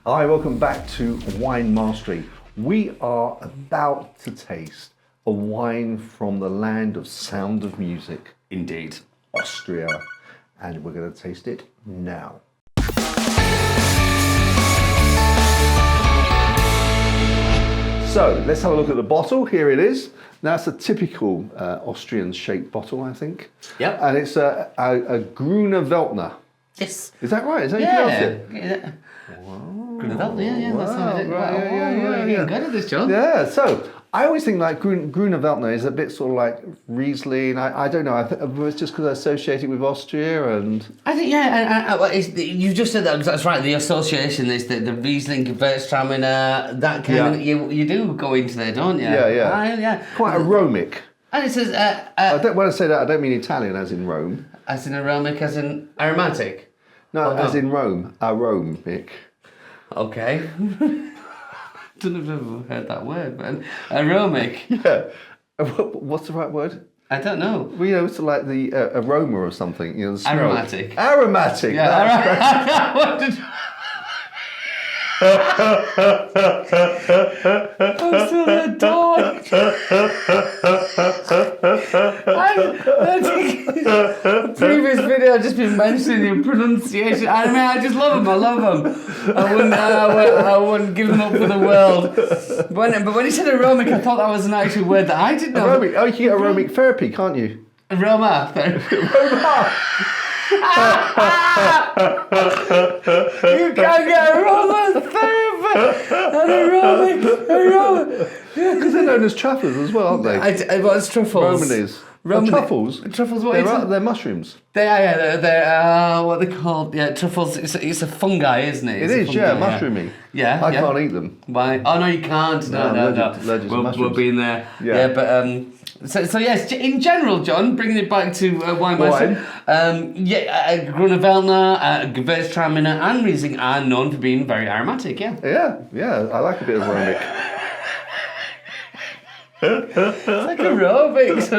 Hi, welcome back to Wine Mastery. We are about to taste a wine from the land of Sound of Music. Indeed. Austria. And we're going to taste it now. So, let's have a look at the bottle. Here it is. Now, it's a typical Austrian shaped bottle, I think. Yep. And it's a Gruner Veltliner. Yes. Is that right? Is that how you pronounce it? Yeah. Gruner Veltliner, yeah, that's how it is. Right, yeah. You're good at this, John. Yeah, so I always think like Gruner Veltliner is a bit sort of like Riesling. I don't know. I think it's just because I associate it with Austria and. I think you just said that. That's right. The association is the Riesling, Gewürztraminer, that kind of. You do go into there, don't you? Yeah. Quite aromatic. And it says. When I say that, I don't mean Italian, as in Rome. As in aromatic, as in aromatic. No, as in Rome, aromatic. Okay. Don't know if I've ever heard that word, but aromatic. Yeah. What's the right word? I don't know. Well, it's like the aroma or something. The smell. Aromatic. Aromatic. Yeah. I'm still a dog. The previous video I've just been mentioning your pronunciation. I mean, I just love them. I love them. I wouldn't give them up for the world. But when you said aromatic, I thought that was an actual word that I didn't know. Aromatic. Oh, you can get aromatic therapy, can't you? Aroma therapy. You can't get aroma therapy. And aroma. Because they're known as truffles as well, aren't they? What's truffles? Romanes. Truffles. Truffles. What is it? They're mushrooms. They are. Yeah. They're what are they called? Yeah, truffles. It's a fungi, isn't it? It is. Mushroomy. Yeah. I can't eat them. Why? Oh no, you can't. No. Allergic to mushrooms. We'll be in there. Yeah, but So yes, in general, John, bringing it back to wine. Gruner Veltliner, Gewürztraminer, and Riesling are known for being very aromatic. Yeah. Yeah. I like a bit of aromatic. It's like aerobics.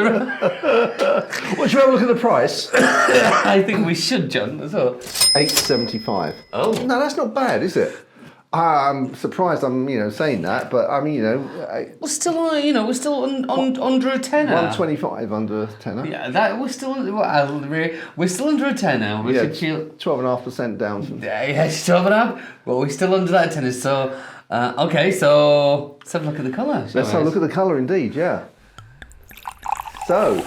Well, should we have a look at the price? I think we should, John. That's all. $8.75. Oh. No, that's not bad, is it? I'm surprised I'm, saying that, but I mean, we're still on, we're still under a tenner. 125 under a tenner. Yeah, we're still under a tenner. We should feel 12.5% down. Yeah, 12.5. Well, we're still under that tenner. So, okay, so let's have a look at the colour. Let's have a look at the colour, indeed. Yeah. So.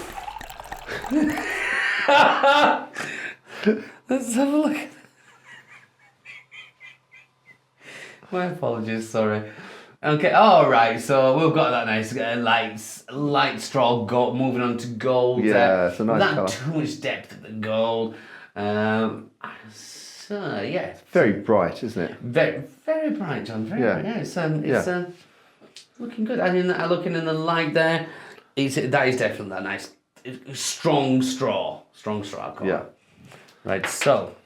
Let's have a look. My apologies, sorry. Okay, all right. So we've got that nice light straw gold, moving on to gold. Yeah, it's a nice colour. Not too much depth at the gold. So yeah, very bright, isn't it? Very, very bright, John. Very bright. Yeah, it's looking good. I mean, looking in the light there, that is definitely that nice strong straw colour. Yeah. Right. So.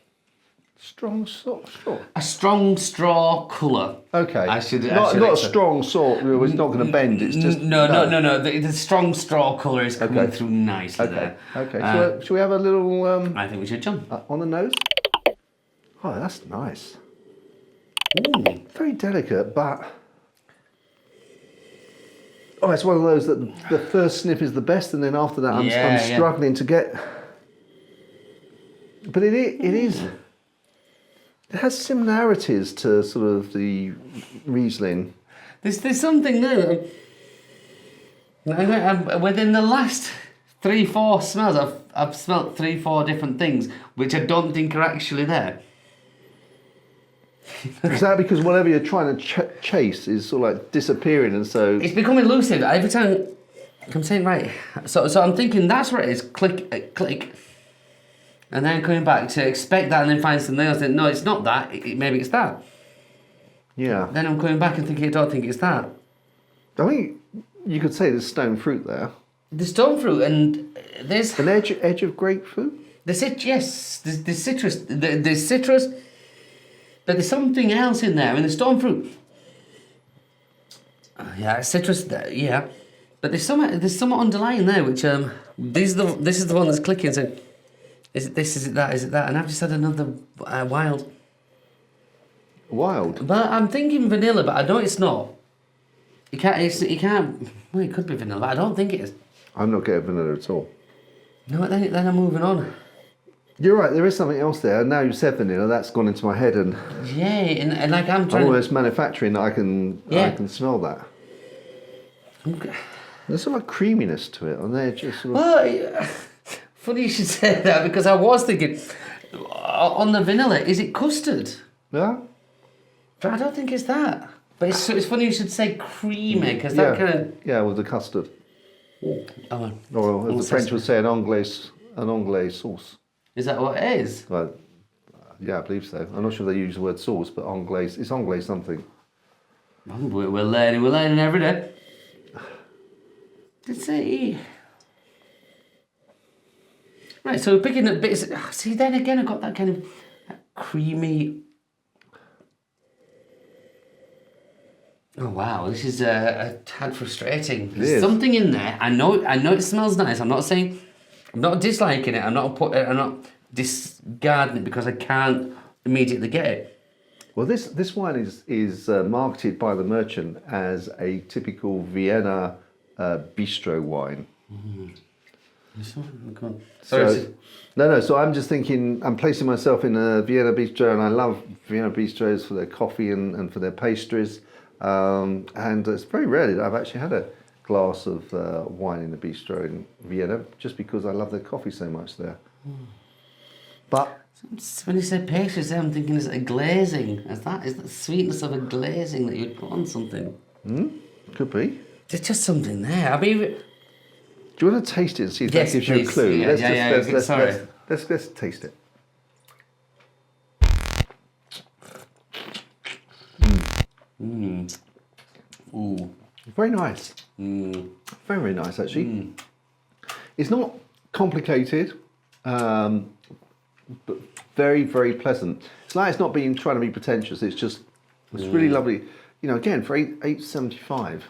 Strong straw. A strong straw colour. Okay. Not a strong sort. It's not going to bend. It's just no. The strong straw colour is coming through nicely there. Okay. Shall we have a little? I think we should, John. On the nose. Oh, that's nice. Ooh. Very delicate, but. Oh, it's one of those that the first sniff is the best, and then after that, I'm struggling to get. But it is. It has similarities to sort of the Riesling. There's something there. Within the last 3-4 smells, I've smelt 3-4 different things, which I don't think are actually there. Is that because whatever you're trying to chase is sort of like disappearing, and so it's becoming elusive every time? I'm saying right. So I'm thinking that's where it is. Click. And then coming back to expect that and then find something else. No, it's not that. Maybe it's that. Yeah. Then I'm coming back and thinking, I don't think it's that. I think you could say there's stone fruit there. There's stone fruit and there's... An edge of grapefruit? Yes. There's citrus. There's citrus. But there's something else in there. I mean, the stone fruit. Yeah, citrus. Yeah. But there's some underlying there, which this is the one that's clicking. So, is it this? Is it that? Is it that? And I've just had another wild. wild. But I'm thinking vanilla, but I know it's not. You can't. You can't. Well, it could be vanilla. But I don't think it is. I'm not getting vanilla at all. No, then I'm moving on. You're right, there is something else there. Now you said vanilla, that's gone into my head, and Yeah, and like I'm I'm trying. almost manufacturing that I can smell that. Okay. There's sort of creaminess to it, and they're just sort of... Well, funny you should say that because I was thinking on the vanilla, is it custard? Yeah? But I don't think it's that. But it's funny you should say creamy because that kind of. Yeah, with the custard. Oh, Or as the French would say, an anglais sauce. is that what it is? Well, yeah, I believe so. I'm not sure they use the word sauce, but it's anglais something. We're learning every day. Let's see. Right, so we're picking up bits. See, then again, I got that kind of creamy. Oh wow, this is a tad frustrating. There's something in there. I know it smells nice. I'm not disliking it. I'm not discarding it because I can't immediately get it. Well, this wine is marketed by the merchant as a typical Vienna bistro wine. Sorry. So I'm just thinking, I'm placing myself in a Vienna bistro, and I love Vienna bistros for their coffee and for their pastries. And it's very rare that I've actually had a glass of wine in a bistro in Vienna, just because I love their coffee so much there. But when you say pastries, I'm thinking is it a glazing? Is that the sweetness of a glazing that you'd put on something? Could be. There's just something there. I mean, do you want to taste it and see if yes, that gives please. you a clue? Let's taste it. Ooh. Very nice. Very, very nice, actually. It's not complicated, but very, very pleasant. It's like it's not trying to be pretentious. It's really lovely. You know, again, for $8.75.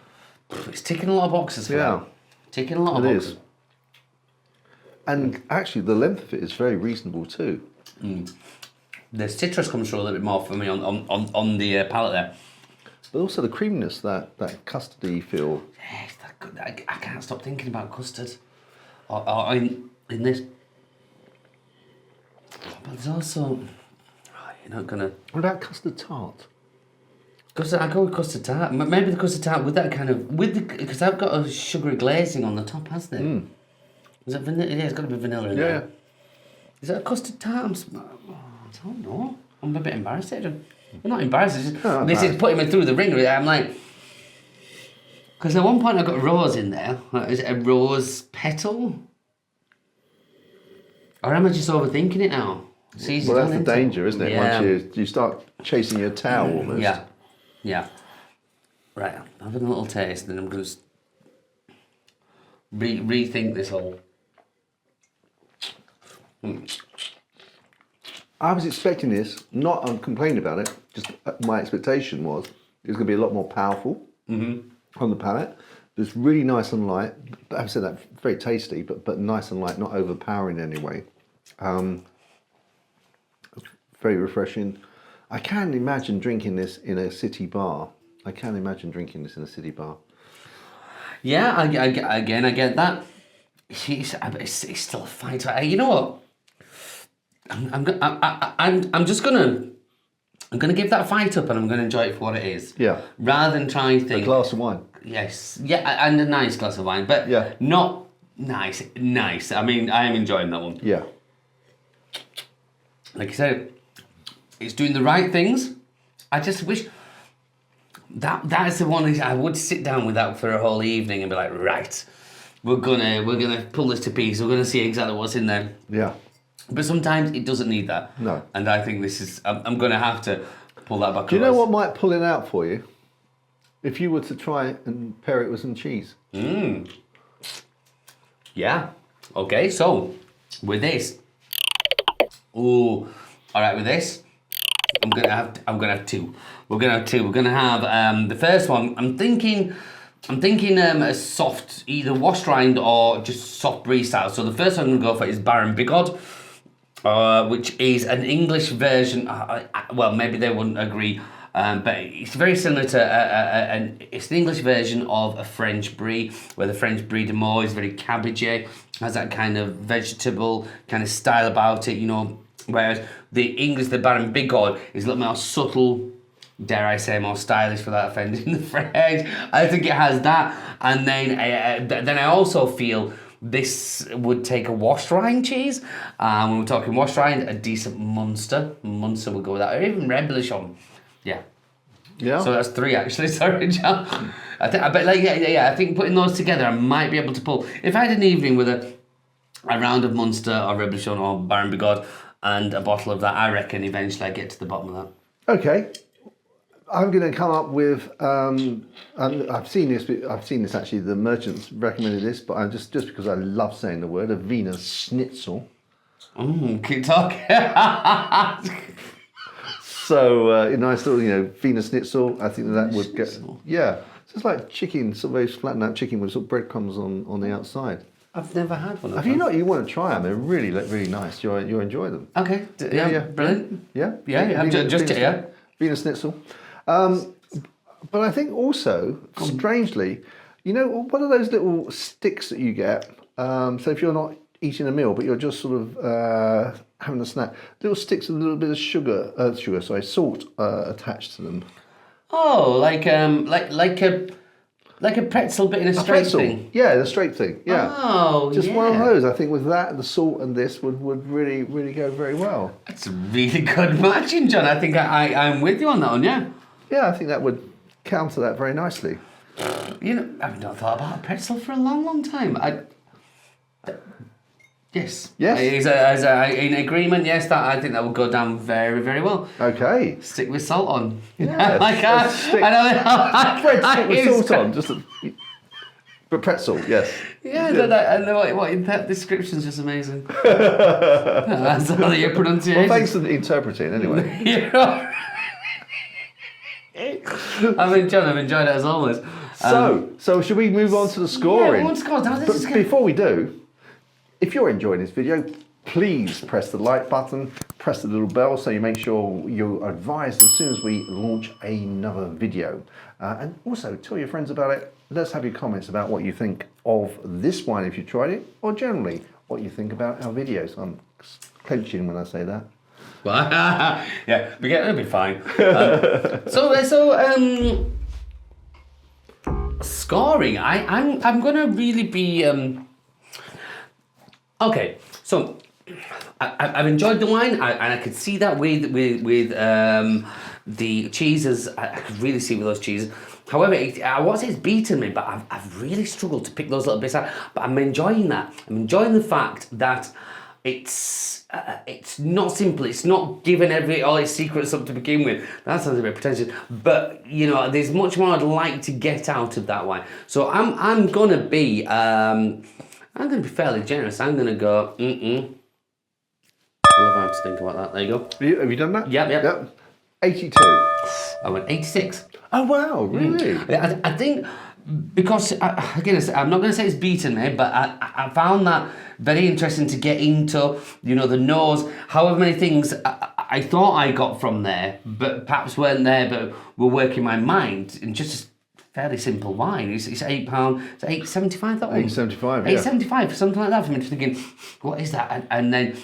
It's ticking a lot of boxes for that. Ticking a lot of boxes. Is. And actually, the length of it is very reasonable too. The citrus comes through a little bit more for me on the palate there. But also the creaminess, that custardy feel. Yes, that good. I can't stop thinking about custard. Or in this. But there's also... you're not going to... What about custard tart? Custard, I go with custard tart. Maybe the custard tart with that kind of... because I've got a sugary glazing on the top, hasn't it? Is it vanilla? Yeah, it's got to be vanilla in there. Is it a custard tart? I don't know. I'm a bit embarrassed. I'm not embarrassed. It's just, this is putting me through the ringer. I'm like... Because at one point I got rose in there. Is it a rose petal? Or am I just overthinking it now? Well, that's the danger, isn't it? Yeah. Once you start chasing your tail almost. Yeah. Right, I'm having a little taste, then I'm going to rethink this whole... I was expecting this, I'm complaining about it, just my expectation was it was going to be a lot more powerful on the palate. It's really nice and light. I've said that, very tasty, but nice and light, not overpowering in any way. Very refreshing. I can imagine drinking this in a city bar. Yeah, I get that. It's still a fight. You know what? I'm gonna give that fight up, and I'm gonna enjoy it for what it is. Yeah. Rather than try and think. A glass of wine. Yes. Yeah, and a nice glass of wine, but not nice. Nice. I mean, I am enjoying that one. Yeah. Like I said, it's doing the right things. I just wish that is the one I would sit down with that for a whole evening and be like, right, we're gonna pull this to pieces. We're gonna see exactly what's in there. Yeah. But sometimes it doesn't need that. No. And I think this is... I'm going to have to pull that back. Do you know what might pull it out for you? If you were to try and pair it with some cheese. Yeah. Okay, so with this... Ooh. All right, with this, I'm gonna have two. We're gonna have two. We're gonna have the first one. I'm thinking a soft, either washed rind or just soft brie style. So the first one I'm gonna go for is Baron Bigod. Which is an English version, well, maybe they wouldn't agree, but it's very similar to it's an English version of a French brie, where the French brie de Meaux is very cabbagey, has that kind of vegetable kind of style about it, you know, whereas the English, the Baron Bigod, is a little more subtle, dare I say, more stylish without offending the French. I think it has that, and then I also feel this would take a washed rind cheese. When we're talking washed rind, a decent Munster would go with that, or even Reblochon. Yeah. So that's 3 actually. Sorry, John. I think putting those together, I might be able to pull. If I had an evening with a round of Munster or Reblochon or Baron Bigod and a bottle of that, I reckon eventually I get to the bottom of that. Okay. I'm going to come up with. I've seen this actually. The merchants recommended this, but I'm just because I love saying the word, a Wiener Schnitzel. Keep talking. So a nice little, Wiener Schnitzel. I think that would get. Yeah, it's just like chicken, sort of very flattened out chicken with sort of breadcrumbs on the outside. I've never had one of them. Have you not? You want to try them? They're really nice. You'll enjoy them. Okay. Yeah. Brilliant. Yeah. Wiener Schnitzel. But I think also, strangely, what are those little sticks that you get? So if you're not eating a meal, but you're just sort of having a snack, little sticks with a little bit of salt attached to them. Oh, like a pretzel, but in a straight thing. Yeah, the straight thing. Yeah. Oh, just one of those. I think with that, the salt and this would really go very well. It's a really good matching, John. I think I'm with you on that one. Yeah. Yeah, I think that would counter that very nicely. I've not thought about a pretzel for a long time. Yes. In agreement, yes, I think that would go down very, very well. Okay. Stick with salt on. Yeah. Stick with salt on. But pretzel, yes. Yeah, that description's just amazing. That's all your pronunciation. Well, thanks for interpreting anyway. Yeah. I've enjoyed it as always. So should we move on to the scoring? Yeah, score. But before we do, if you're enjoying this video, please press the like button, press the little bell so you make sure you're advised as soon as we launch another video. And also tell your friends about it. Let's have your comments about what you think of this wine if you tried it, or generally what you think about our videos. I'm coaching when I say that. Yeah, it'll be fine. Scoring. I'm gonna really be okay. So I've enjoyed the wine, and I could see that with the cheeses. I could really see with those cheeses. However, I won't say it's beaten me, but I've really struggled to pick those little bits out. But I'm enjoying that. I'm enjoying the fact that it's not simple. It's not giving all its secrets up to begin with. That sounds a bit pretentious, but there's much more I'd like to get out of that wine. So I'm gonna be fairly generous. I'm gonna go. I love how to think about that. There you go. Have you done that? Yep. 82. I went 86. Oh wow! Really? I think. Because, again, I'm not going to say it's beaten me, but I found that very interesting to get into, the nose, however many things I thought I got from there, but perhaps weren't there, but were working my mind in just a fairly simple wine. It's £8, it's £8.75 that one? £8.75, yeah. £8.75, something like that for me, thinking, what is that? And then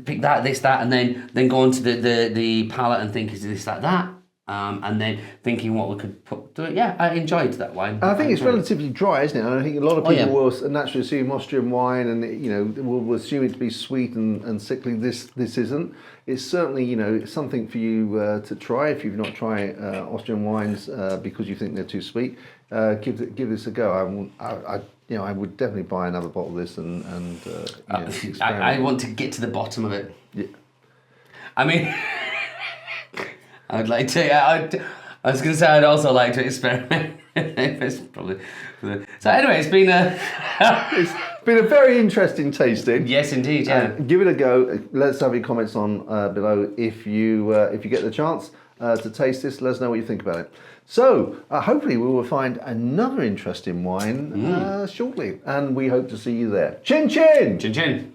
pick that, and then go on to the palate and think, is this, that? And then thinking what we could put to it. Yeah, I enjoyed that wine. I think it's relatively dry, isn't it? And I think a lot of people will naturally assume Austrian wine, and will assume it to be sweet and sickly. This isn't. It's certainly something for you to try if you've not tried Austrian wines because you think they're too sweet. Give this a go. I would definitely buy another bottle of this and I want to get to the bottom of it. Yeah. I mean. I'd like to. I was going to say I'd also like to experiment. It's probably. So anyway, it's been a very interesting tasting. Yes, indeed. Yeah. Give it a go. Let's have your comments on below if you get the chance to taste this. Let us know what you think about it. So hopefully we will find another interesting wine shortly, and we hope to see you there. Chin chin. Chin chin.